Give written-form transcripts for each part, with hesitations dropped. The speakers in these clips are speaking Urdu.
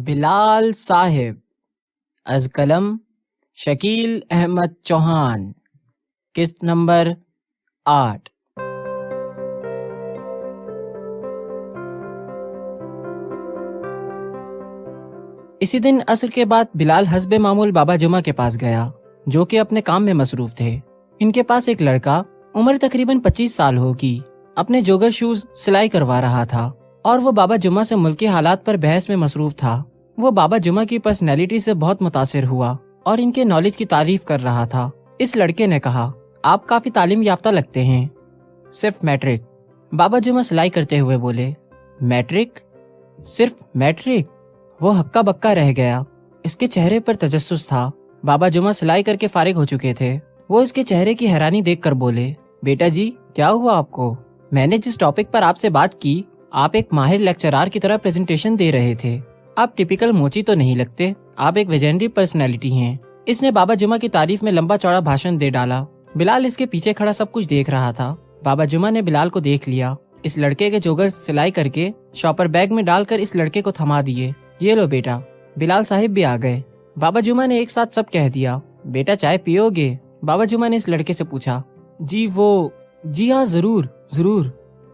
بلال صاحب از قلم شکیل احمد چوہان، قسط نمبر 8۔ اسی دن عصر کے بعد بلال حسب معمول بابا جمعہ کے پاس گیا، جو کہ اپنے کام میں مصروف تھے۔ ان کے پاس ایک لڑکا عمر تقریباً 25 سال ہوگی اپنے جوگر شوز سلائی کروا رہا تھا، اور وہ بابا جمعہ سے ملکی حالات پر بحث میں مصروف تھا۔ وہ بابا جمعہ کی پرسنالٹی سے بہت متاثر ہوا اور ان کے نالج کی تعریف کر رہا تھا۔ اس لڑکے نے کہا، آپ کافی تعلیم یافتہ لگتے ہیں، صرف میٹرک۔ بابا جمعہ سلائی کرتے ہوئے بولے، میٹرک؟ صرف میٹرک؟ وہ ہکا بکا رہ گیا۔ اس کے چہرے پر تجسس تھا۔ بابا جمعہ سلائی کر کے فارغ ہو چکے تھے۔ وہ اس کے چہرے کی حیرانی دیکھ کر بولے، بیٹا جی کیا ہوا آپ کو؟ میں نے جس ٹاپک پر آپ سے بات کی، آپ ایک ماہر لیکچرار کی طرح پریزنٹیشن دے رہے تھے۔ آپ ٹپیکل موچی تو نہیں لگتے، آپ ایک لیجنڈری پرسنالٹی ہیں۔ اس نے بابا جمعہ کی تعریف میں لمبا چوڑا بھاشن دے ڈالا۔ بلال اس کے پیچھے کھڑا سب کچھ دیکھ رہا تھا۔ بابا جمعہ نے بلال کو دیکھ لیا۔ اس لڑکے کے جوگر سلائی کر کے شاپر بیگ میں ڈال کر اس لڑکے کو تھما دیے۔ یہ لو بیٹا۔ بلال صاحب بھی آ گئے۔ بابا جمعہ نے ایک ساتھ سب کہہ دیا۔ بیٹا چائے پیو گے؟ بابا جمعہ نے اس لڑکے سے پوچھا۔ جی ہاں ضرور ضرور،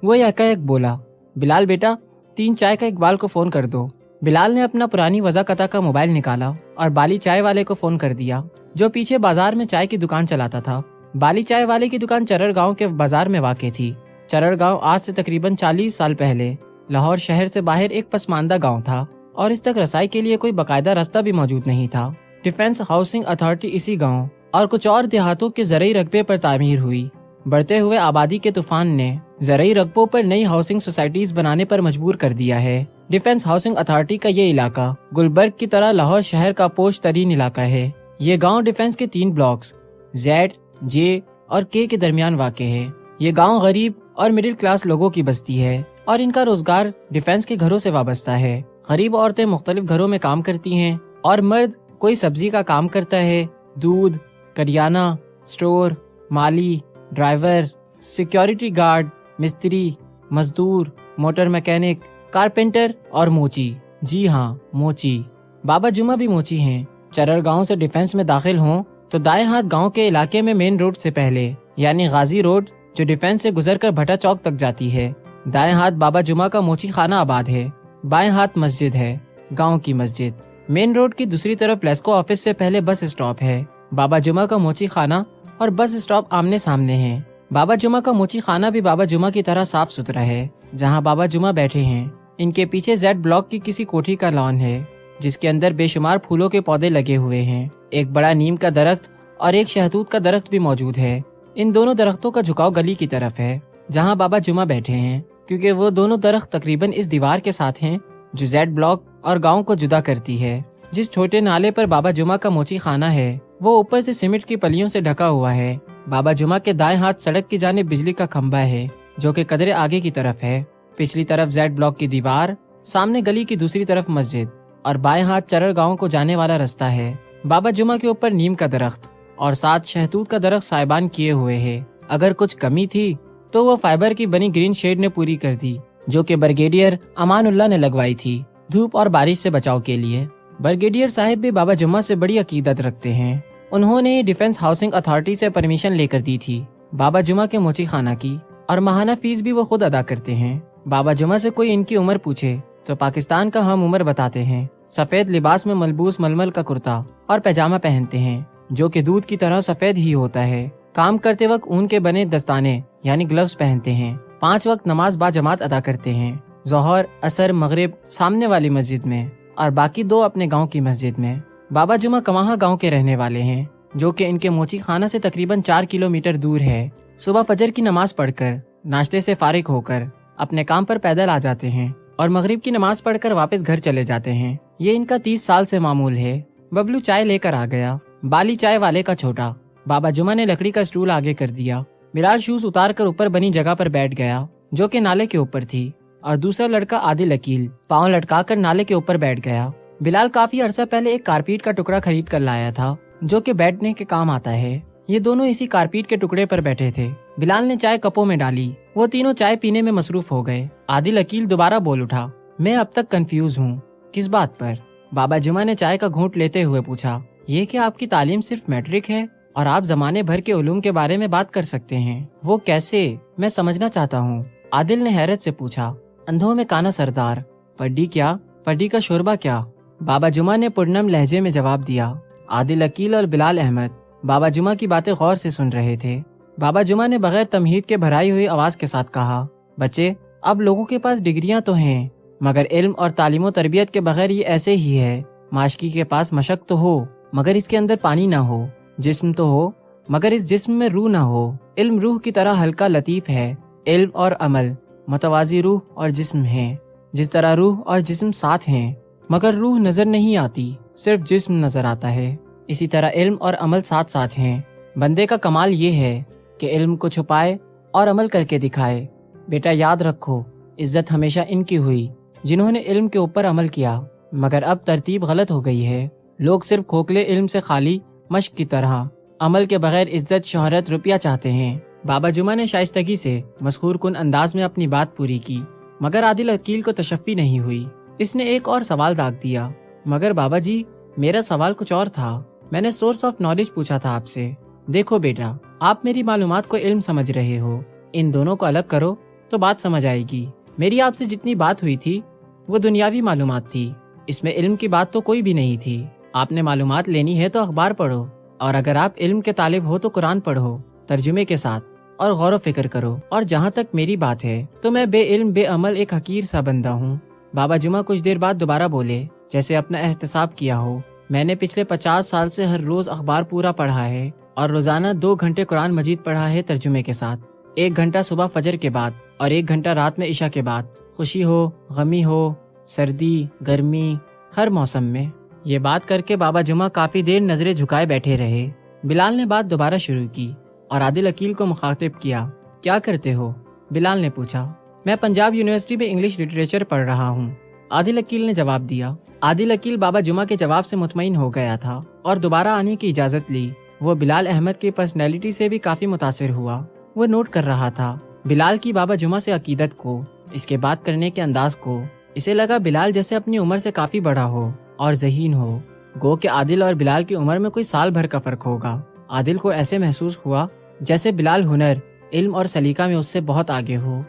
وہ یکایک بولا۔ بلال بیٹا 3 چائے کا اقبال کو فون کر دو۔ بلال نے اپنا پرانی وضاقتہ کا موبائل نکالا اور بالی چائے والے کو فون کر دیا، جو پیچھے بازار میں چائے کی دکان چلاتا تھا۔ بالی چائے والے کی دکان چرر گاؤں کے بازار میں واقع تھی۔ چرر گاؤں آج سے تقریباً 40 سال پہلے لاہور شہر سے باہر ایک پسماندہ گاؤں تھا، اور اس تک رسائی کے لیے کوئی باقاعدہ راستہ بھی موجود نہیں تھا۔ ڈیفنس ہاؤسنگ اتھارٹی اسی گاؤں اور کچھ اور دیہاتوں کے زرعی رقبے پر تعمیر ہوئی۔ بڑھتے ہوئے آبادی کے طوفان نے زرعی رقبوں پر نئی ہاؤسنگ سوسائٹیز بنانے پر مجبور کر دیا ہے۔ ڈیفنس ہاؤسنگ اتھارٹی کا یہ علاقہ گلبرگ کی طرح لاہور شہر کا پوش ترین علاقہ ہے۔ یہ گاؤں ڈیفنس کے 3 بلاکس Z, J اور K کے درمیان واقع ہے۔ یہ گاؤں غریب اور مڈل کلاس لوگوں کی بستی ہے، اور ان کا روزگار ڈیفنس کے گھروں سے وابستہ ہے۔ غریب عورتیں مختلف گھروں میں کام کرتی ہیں، اور مرد کوئی سبزی کا کام کرتا ہے، دودھ، کریانہ سٹور، مالی، ڈرائیور، سیکیورٹی گارڈ، مستری، مزدور، موٹر میکینک، کارپینٹر اور موچی۔ جی ہاں موچی۔ بابا جمعہ بھی موچی ہیں۔ چرر گاؤں سے ڈیفنس میں داخل ہوں تو دائیں ہاتھ گاؤں کے علاقے میں مین روڈ سے پہلے، یعنی غازی روڈ جو ڈیفنس سے گزر کر بھٹا چوک تک جاتی ہے، دائیں ہاتھ بابا جمعہ کا موچی خانہ آباد ہے، بائیں ہاتھ مسجد ہے، گاؤں کی مسجد۔ مین روڈ کی دوسری طرف لیسکو آفس سے پہلے بس اسٹاپ ہے۔ بابا جمعہ کا موچی خانہ اور بس اسٹاپ آمنے سامنے ہیں۔ بابا جمعہ کا موچی خانہ بھی بابا جمعہ کی طرح صاف ستھرا ہے۔ جہاں بابا جمعہ بیٹھے ہیں، ان کے پیچھے Z بلاک کی کسی کوٹھی کا لان ہے، جس کے اندر بے شمار پھولوں کے پودے لگے ہوئے ہیں۔ ایک بڑا نیم کا درخت اور ایک شہتوت کا درخت بھی موجود ہے۔ ان دونوں درختوں کا جھکاؤ گلی کی طرف ہے جہاں بابا جمعہ بیٹھے ہیں، کیونکہ وہ دونوں درخت تقریباً اس دیوار کے ساتھ ہیں جو Z بلاک اور گاؤں کو جدا کرتی ہے۔ جس چھوٹے نالے پر بابا جمعہ کا موچی خانہ ہے، وہ اوپر سے سیمنٹ کی پلیوں سے ڈھکا ہوا ہے۔ بابا جمعہ کے دائیں ہاتھ سڑک کی جانب بجلی کا کھمبا ہے، جو کہ قدرے آگے کی طرف ہے۔ پچھلی طرف Z بلاک کی دیوار، سامنے گلی کی دوسری طرف مسجد، اور بائیں ہاتھ چرر گاؤں کو جانے والا رستہ ہے۔ بابا جمعہ کے اوپر نیم کا درخت اور 7 شہتوت کا درخت سائبان کیے ہوئے ہے۔ اگر کچھ کمی تھی تو وہ فائبر کی بنی گرین شیڈ نے پوری کر دی، جو کہ بریگیڈیئر امان اللہ نے لگوائی تھی دھوپ اور بارش سے بچاؤ کے لیے۔ بریگیڈیئر صاحب بھی بابا جمعہ سے بڑی عقیدت رکھتے ہیں۔ انہوں نے ڈیفنس ہاؤسنگ اتھارٹی سے پرمیشن لے کر دی تھی بابا جمعہ کے موچی خانہ کی، اور ماہانہ فیس بھی وہ خود ادا کرتے ہیں۔ بابا جمعہ سے کوئی ان کی عمر پوچھے تو پاکستان کا ہم عمر بتاتے ہیں۔ سفید لباس میں ملبوس ململ کا کرتا اور پیجامہ پہنتے ہیں، جو کہ دودھ کی طرح سفید ہی ہوتا ہے۔ کام کرتے وقت اون کے بنے دستانے یعنی گلوز پہنتے ہیں۔ 5 وقت نماز با جماعت ادا کرتے ہیں، ظہر، عصر، مغرب سامنے والی مسجد میں، اور باقی 2 اپنے گاؤں کی مسجد میں۔ بابا جمعہ کماہا گاؤں کے رہنے والے ہیں، جو کہ ان کے موچی خانہ سے تقریباً 4 کلومیٹر دور ہے۔ صبح فجر کی نماز پڑھ کر ناشتے سے فارغ ہو کر اپنے کام پر پیدل آ جاتے ہیں، اور مغرب کی نماز پڑھ کر واپس گھر چلے جاتے ہیں۔ یہ ان کا 30 سال سے معمول ہے۔ ببلو چائے لے کر آ گیا، بالی چائے والے کا چھوٹا۔ بابا جمعہ نے لکڑی کا اسٹول آگے کر دیا۔ بلال شوز اتار کر اوپر بنی جگہ پر بیٹھ گیا، جو کہ نالے کے اوپر تھی، اور دوسرا لڑکا عادل اکیل پاؤں لٹکا کر نالے کے اوپر بیٹھ گیا۔ بلال کافی عرصہ پہلے ایک کارپیٹ کا ٹکڑا خرید کر لایا تھا، جو کہ بیٹھنے کے کام آتا ہے۔ یہ دونوں اسی کارپیٹ کے ٹکڑے پر بیٹھے تھے۔ بلال نے چائے کپوں میں ڈالی، وہ تینوں چائے پینے میں مصروف ہو گئے۔ عادل اکیل دوبارہ بول اٹھا، میں اب تک کنفیوز ہوں۔ کس بات پر؟ بابا جمعہ نے چائے کا گھونٹ لیتے ہوئے پوچھا، یہ کہ آپ کی تعلیم صرف میٹرک ہے اور آپ زمانے بھر کے علوم کے بارے میں بات کر سکتے ہیں، وہ کیسے؟ میں سمجھنا چاہتا ہوں۔ عادل نے حیرت سے پوچھا۔ اندھوں میں کانا سردار، پڈی کیا؟ پڈی کا شوربہ کیا؟ بابا جمعہ نے پرنم لہجے میں جواب دیا۔ عادل عقیل اور بلال احمد بابا جمعہ کی باتیں غور سے سن رہے تھے۔ بابا جمعہ نے بغیر تمہید کے بھرائی ہوئی آواز کے ساتھ کہا، بچے، اب لوگوں کے پاس ڈگریاں تو ہیں، مگر علم اور تعلیم و تربیت کے بغیر یہ ایسے ہی ہے۔ ماشکی کے پاس مشق تو ہو مگر اس کے اندر پانی نہ ہو، جسم تو ہو مگر اس جسم میں روح نہ ہو۔ علم روح کی طرح ہلکا لطیف ہے، علم اور عمل متوازی روح اور جسم ہیں۔ جس طرح روح اور جسم ساتھ ہیں مگر روح نظر نہیں آتی، صرف جسم نظر آتا ہے، اسی طرح علم اور عمل ساتھ ساتھ ہیں۔ بندے کا کمال یہ ہے کہ علم کو چھپائے اور عمل کر کے دکھائے۔ بیٹا یاد رکھو، عزت ہمیشہ ان کی ہوئی جنہوں نے علم کے اوپر عمل کیا، مگر اب ترتیب غلط ہو گئی ہے۔ لوگ صرف کھوکھلے علم سے خالی مشق کی طرح عمل کے بغیر عزت، شہرت، روپیہ چاہتے ہیں۔ بابا جمعہ نے شائستگی سے مسحور کن انداز میں اپنی بات پوری کی، مگر عادل عقیل کو تشفی نہیں ہوئی۔ اس نے ایک اور سوال داغ دیا، مگر بابا جی، میرا سوال کچھ اور تھا۔ میں نے سورس آف نالج پوچھا تھا آپ سے۔ دیکھو بیٹا، آپ میری معلومات کو علم سمجھ رہے ہو، ان دونوں کو الگ کرو تو بات سمجھ آئے گی۔ میری آپ سے جتنی بات ہوئی تھی وہ دنیاوی معلومات تھی، اس میں علم کی بات تو کوئی بھی نہیں تھی۔ آپ نے معلومات لینی ہے تو اخبار پڑھو، اور اگر آپ علم کے طالب ہو تو قرآن پڑھو ترجمے کے ساتھ اور غور و فکر کرو۔ اور جہاں تک میری بات ہے تو میں بے علم بے عمل ایک حقیر سا بندہ ہوں۔ بابا جمعہ کچھ دیر بعد دوبارہ بولے، جیسے اپنا احتساب کیا ہو۔ میں نے پچھلے 50 سال سے ہر روز اخبار پورا پڑھا ہے اور روزانہ 2 گھنٹے قرآن مجید پڑھا ہے ترجمے کے ساتھ، 1 گھنٹہ صبح فجر کے بعد اور 1 گھنٹہ رات میں عشاء کے بعد، خوشی ہو، غمی ہو، سردی، گرمی، ہر موسم میں۔ یہ بات کر کے بابا جمعہ کافی دیر نظریں جھکائے بیٹھے رہے۔ بلال نے بات دوبارہ شروع کی اور عادل عقیل کو مخاطب کیا۔ کیا کرتے ہو؟ بلال نے پوچھا۔ میں پنجاب یونیورسٹی میں انگلش لٹریچر پڑھ رہا ہوں، عادل عقیل نے جواب دیا۔ عادل عقیل بابا جمعہ کے جواب سے مطمئن ہو گیا تھا اور دوبارہ آنے کی اجازت لی۔ وہ بلال احمد کی پرسنالٹی سے بھی کافی متاثر ہوا۔ وہ نوٹ کر رہا تھا بلال کی بابا جمعہ سے عقیدت کو، اس کے بات کرنے کے انداز کو۔ اسے لگا بلال جیسے اپنی عمر سے کافی بڑا ہو اور ذہین ہو، گو کہ عادل اور بلال کی عمر میں کوئی سال بھر کا فرق ہوگا۔ عادل کو ایسے محسوس ہوا جیسے بلال ہنر، علم اور سلیقہ میں اس سے بہت آگے ہو۔